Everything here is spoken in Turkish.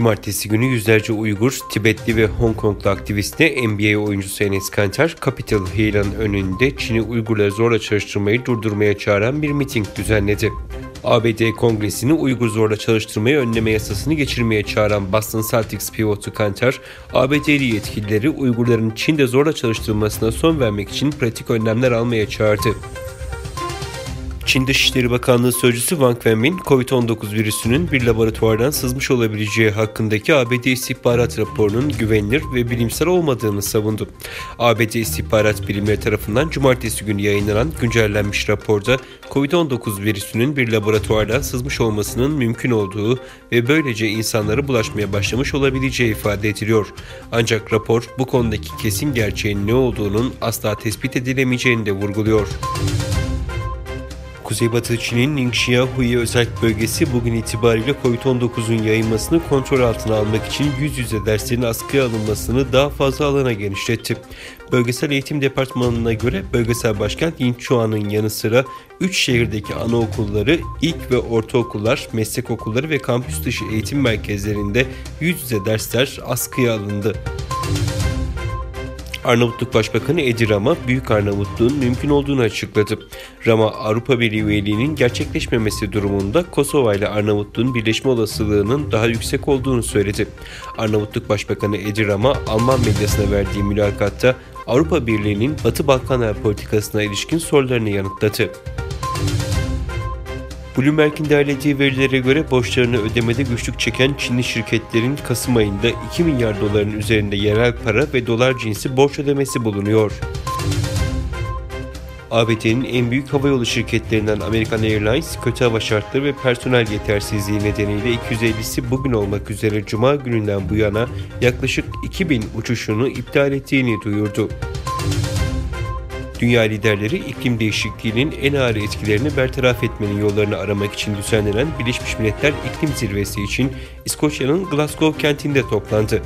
Cumartesi günü yüzlerce Uygur, Tibetli ve Hong Konglu aktivistle NBA oyuncusu Enes Kanter, Capitol Hill'in önünde Çin'i Uygurları zorla çalıştırmayı durdurmaya çağıran bir miting düzenledi. ABD Kongresi'ni Uygur zorla çalıştırmayı önleme yasasını geçirmeye çağıran Boston Celtics pivotu Kanter, ABD'li yetkilileri Uygurların Çin'de zorla çalıştırılmasına son vermek için pratik önlemler almaya çağırdı. Çin Dışişleri Bakanlığı Sözcüsü Wang Wenbin, COVID-19 virüsünün bir laboratuvardan sızmış olabileceği hakkındaki ABD istihbarat raporunun güvenilir ve bilimsel olmadığını savundu. ABD istihbarat birimleri tarafından Cumartesi günü yayınlanan güncellenmiş raporda COVID-19 virüsünün bir laboratuvardan sızmış olmasının mümkün olduğu ve böylece insanlara bulaşmaya başlamış olabileceği ifade ediliyor. Ancak rapor bu konudaki kesin gerçeğin ne olduğunun asla tespit edilemeyeceğini de vurguluyor. Kuzeybatı Çin'in Ningxia-Hui özel bölgesi bugün itibariyle COVID-19'un yayılmasını kontrol altına almak için yüz yüze derslerin askıya alınmasını daha fazla alana genişletti. Bölgesel Eğitim Departmanı'na göre bölgesel başkent Yinchuan'ın yanı sıra 3 şehirdeki anaokulları, ilk ve ortaokullar, meslek okulları ve kampüs dışı eğitim merkezlerinde yüz yüze dersler askıya alındı. Arnavutluk Başbakanı Edi Rama, Büyük Arnavutluğun mümkün olduğunu açıkladı. Rama, Avrupa Birliği üyeliğinin gerçekleşmemesi durumunda Kosova ile Arnavutluğun birleşme olasılığının daha yüksek olduğunu söyledi. Arnavutluk Başbakanı Edi Rama, Alman medyasına verdiği mülakatta Avrupa Birliği'nin Batı Balkanlar politikasına ilişkin sorularını yanıtladı. Bloomberg'in derlediği verilere göre borçlarını ödemede güçlük çeken Çinli şirketlerin Kasım ayında 2 milyar doların üzerinde yerel para ve dolar cinsi borç ödemesi bulunuyor. ABD'nin en büyük havayolu şirketlerinden American Airlines, kötü hava şartları ve personel yetersizliği nedeniyle 250'si bugün olmak üzere Cuma gününden bu yana yaklaşık 2000 uçuşunu iptal ettiğini duyurdu. Dünya liderleri iklim değişikliğinin en ağır etkilerini bertaraf etmenin yollarını aramak için düzenlenen Birleşmiş Milletler İklim Zirvesi için İskoçya'nın Glasgow kentinde toplandı.